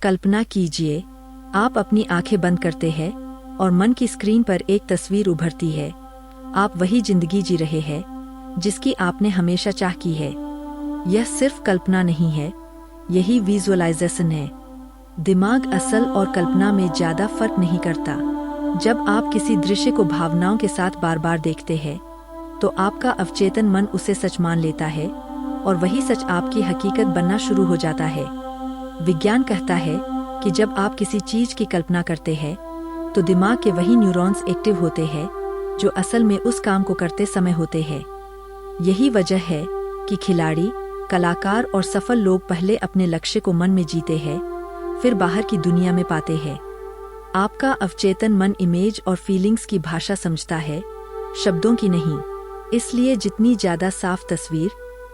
कल्पना कीजिए, आप अपनी आंखें बंद करते हैं और मन की स्क्रीन पर एक तस्वीर उभरती है। आप वही जिंदगी जी रहे हैं जिसकी आपने हमेशा चाह की है। यह सिर्फ कल्पना नहीं है, यही विजुअलाइजेशन है। दिमाग असल और कल्पना में ज्यादा फर्क नहीं करता। जब आप किसी दृश्य को भावनाओं के साथ बार बार देखते हैं, तो आपका अवचेतन मन उसे सच मान लेता है और वही सच आपकी हकीकत बनना शुरू हो जाता है। विज्ञान कहता है कि जब आप किसी चीज की कल्पना करते हैं, तो दिमाग के वही न्यूरॉन्स एक्टिव होते हैं जो असल में उस काम को करते समय होते हैं। यही वजह है कि खिलाड़ी, कलाकार और सफल लोग पहले अपने लक्ष्य को मन में जीते हैं, फिर बाहर की दुनिया में पाते हैं। आपका अवचेतन मन इमेज और फीलिंग्स की भाषा समझता है, शब्दों की नहीं। इसलिए जितनी ज्यादा साफ तस्वीर,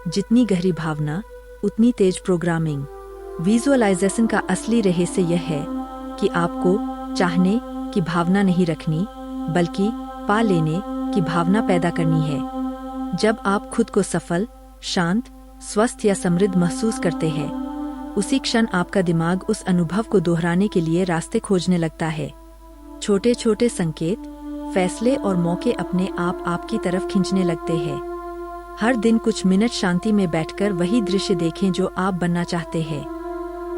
जितनी गहरी भावना, उतनी तेज प्रोग्रामिंग। विजुअलाइजेशन का असली रहस्य यह है कि आपको चाहने की भावना नहीं रखनी, बल्कि पा लेने की भावना पैदा करनी है। जब आप खुद को सफल, शांत, स्वस्थ या समृद्ध महसूस करते हैं, उसी क्षण आपका दिमाग उस अनुभव को दोहराने के लिए रास्ते खोजने लगता है। छोटे छोटे संकेत, फैसले और मौके अपने आप आपकी तरफ खींचने लगते हैं। हर दिन कुछ मिनट शांति में बैठकर वही दृश्य देखें जो आप बनना चाहते हैं।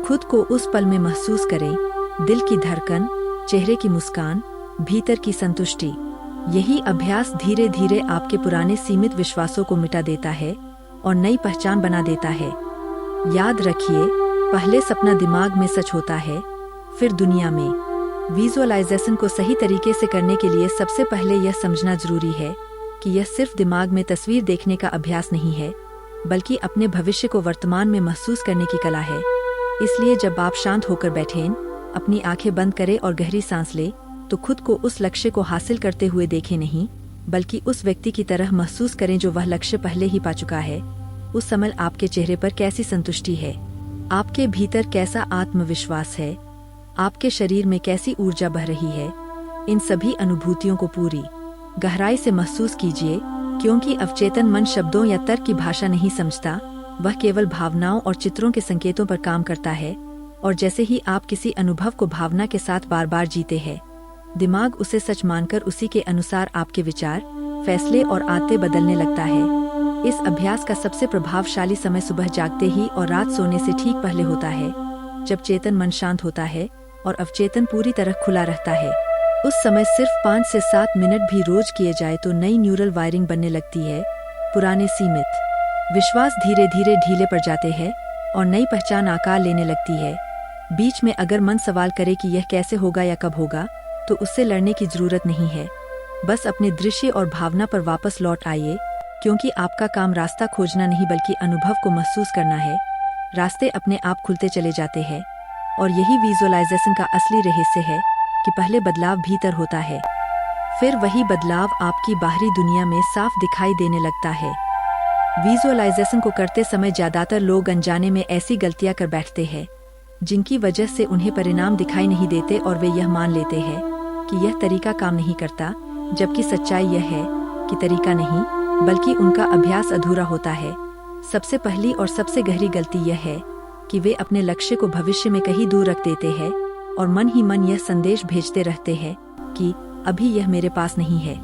खुद को उस पल में महसूस करें, दिल की धड़कन, चेहरे की मुस्कान, भीतर की संतुष्टि। यही अभ्यास धीरे धीरे आपके पुराने सीमित विश्वासों को मिटा देता है और नई पहचान बना देता है। याद रखिए, पहले सपना दिमाग में सच होता है, फिर दुनिया में। विजुअलाइजेशन को सही तरीके से करने के लिए सबसे पहले यह समझना जरूरी है कि यह सिर्फ दिमाग में तस्वीर देखने का अभ्यास नहीं है, बल्कि अपने भविष्य को वर्तमान में महसूस करने की कला है। इसलिए जब आप शांत होकर बैठें, अपनी आंखें बंद करें और गहरी सांस लें, तो खुद को उस लक्ष्य को हासिल करते हुए देखें नहीं, बल्कि उस व्यक्ति की तरह महसूस करें जो वह लक्ष्य पहले ही पा चुका है। उस समय आपके चेहरे पर कैसी संतुष्टि है, आपके भीतर कैसा आत्मविश्वास है, आपके शरीर में कैसी ऊर्जा बह रही है। इन सभी अनुभूतियों को पूरी गहराई से महसूस कीजिए, क्योंकि अवचेतन मन शब्दों या तर्क की भाषा नहीं समझता, वह केवल भावनाओं और चित्रों के संकेतों पर काम करता है। और जैसे ही आप किसी अनुभव को भावना के साथ बार बार जीते हैं, दिमाग उसे सच मानकर उसी के अनुसार आपके विचार, फैसले और आदतें बदलने लगता है। इस अभ्यास का सबसे प्रभावशाली समय सुबह जागते ही और रात सोने से ठीक पहले होता है, जब चेतन मन शांत होता है और अवचेतन पूरी तरह खुला रहता है। उस समय सिर्फ 5 से 7 मिनट भी रोज किए जाए तो नई न्यूरल वायरिंग बनने लगती है। पुराने सीमित विश्वास धीरे धीरे ढीले पड़ जाते हैं और नई पहचान आकार लेने लगती है। बीच में अगर मन सवाल करे कि यह कैसे होगा या कब होगा, तो उससे लड़ने की जरूरत नहीं है। बस अपने दृश्य और भावना पर वापस लौट आइए, क्योंकि आपका काम रास्ता खोजना नहीं बल्कि अनुभव को महसूस करना है। रास्ते अपने आप खुलते चले जाते हैं, और यही विजुअलाइजेशन का असली रहस्य है कि पहले बदलाव भीतर होता है, फिर वही बदलाव आपकी बाहरी दुनिया में साफ दिखाई देने लगता है। विजुअलाइजेशन को करते समय ज्यादातर लोग अनजाने में ऐसी गलतियां कर बैठते हैं जिनकी वजह से उन्हें परिणाम दिखाई नहीं देते और वे यह मान लेते हैं कि यह तरीका काम नहीं करता, जबकि सच्चाई यह है कि तरीका नहीं बल्कि उनका अभ्यास अधूरा होता है। सबसे पहली और सबसे गहरी गलती यह है कि वे अपने लक्ष्य को भविष्य में कहीं दूर रख देते हैं और मन ही मन यह संदेश भेजते रहते हैं कि अभी यह मेरे पास नहीं है,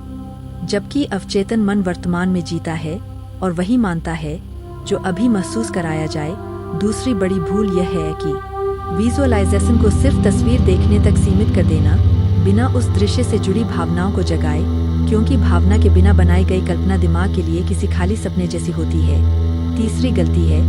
जबकि अवचेतन मन वर्तमान में जीता है और वही मानता है जो अभी महसूस कराया जाए। दूसरी बड़ी भूल यह है कि विजुअलाइजेशन को सिर्फ तस्वीर देखने तक सीमित कर देना, बिना उस दृश्य से जुड़ी भावनाओं को जगाए, क्योंकि भावना के बिना बनाई गई कल्पना दिमाग के लिए किसी खाली सपने जैसी होती है। तीसरी गलती है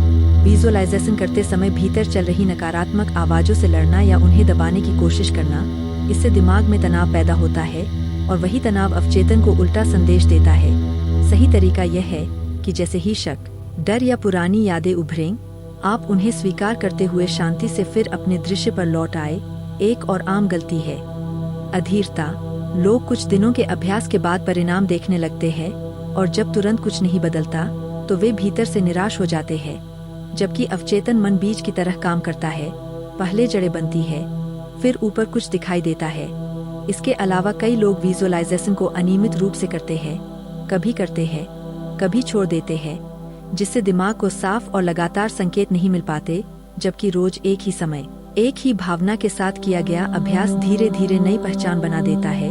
विजुअलाइजेशन करते समय भीतर चल रही नकारात्मक आवाजों से लड़ना या उन्हें दबाने की कोशिश करना। इससे दिमाग में तनाव पैदा होता है और वही तनाव अवचेतन को उल्टा संदेश देता है। सही तरीका यह है कि जैसे ही शक, डर या पुरानी यादें उभरें, आप उन्हें स्वीकार करते हुए शांति से फिर अपने दृश्य पर लौट आए। एक और आम गलती है अधीरता। लोग कुछ दिनों के अभ्यास के बाद परिणाम देखने लगते हैं और जब तुरंत कुछ नहीं बदलता तो वे भीतर से निराश हो जाते हैं, जबकि अवचेतन मन बीज की तरह काम करता है। पहले जड़ें बनती है, फिर ऊपर कुछ दिखाई देता है। इसके अलावा कई लोग विजुअलाइजेशन को अनियमित रूप से करते हैं, कभी करते हैं, कभी छोड़ देते हैं, जिससे दिमाग को साफ और लगातार संकेत नहीं मिल पाते, जबकि रोज एक ही समय एक ही भावना के साथ किया गया अभ्यास धीरे धीरे नई पहचान बना देता है।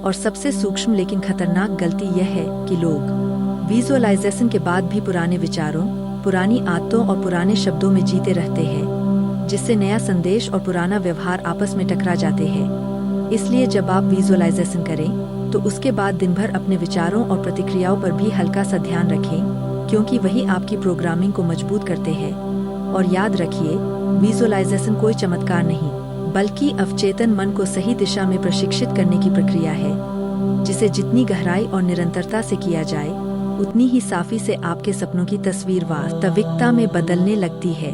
और सबसे सूक्ष्म लेकिन खतरनाक गलती यह है कि लोग विजुअलाइजेशन के बाद भी पुराने विचारों, पुरानी आदतों और पुराने शब्दों में जीते रहते हैं, जिससे नया संदेश और पुराना व्यवहार आपस में टकरा जाते हैं। इसलिए जब आप विजुअलाइजेशन करें तो उसके बाद दिन भर अपने विचारों और प्रतिक्रियाओं पर भी हल्का सा ध्यान रखें, क्योंकि वही आपकी प्रोग्रामिंग को मजबूत करते हैं। और याद रखिए, विजुअलाइजेशन कोई चमत्कार नहीं, बल्कि अवचेतन मन को सही दिशा में प्रशिक्षित करने की प्रक्रिया है, जिसे जितनी गहराई और निरंतरता से किया जाए, उतनी ही साफी से आपके सपनों की तस्वीर वास्तविकता में बदलने लगती है।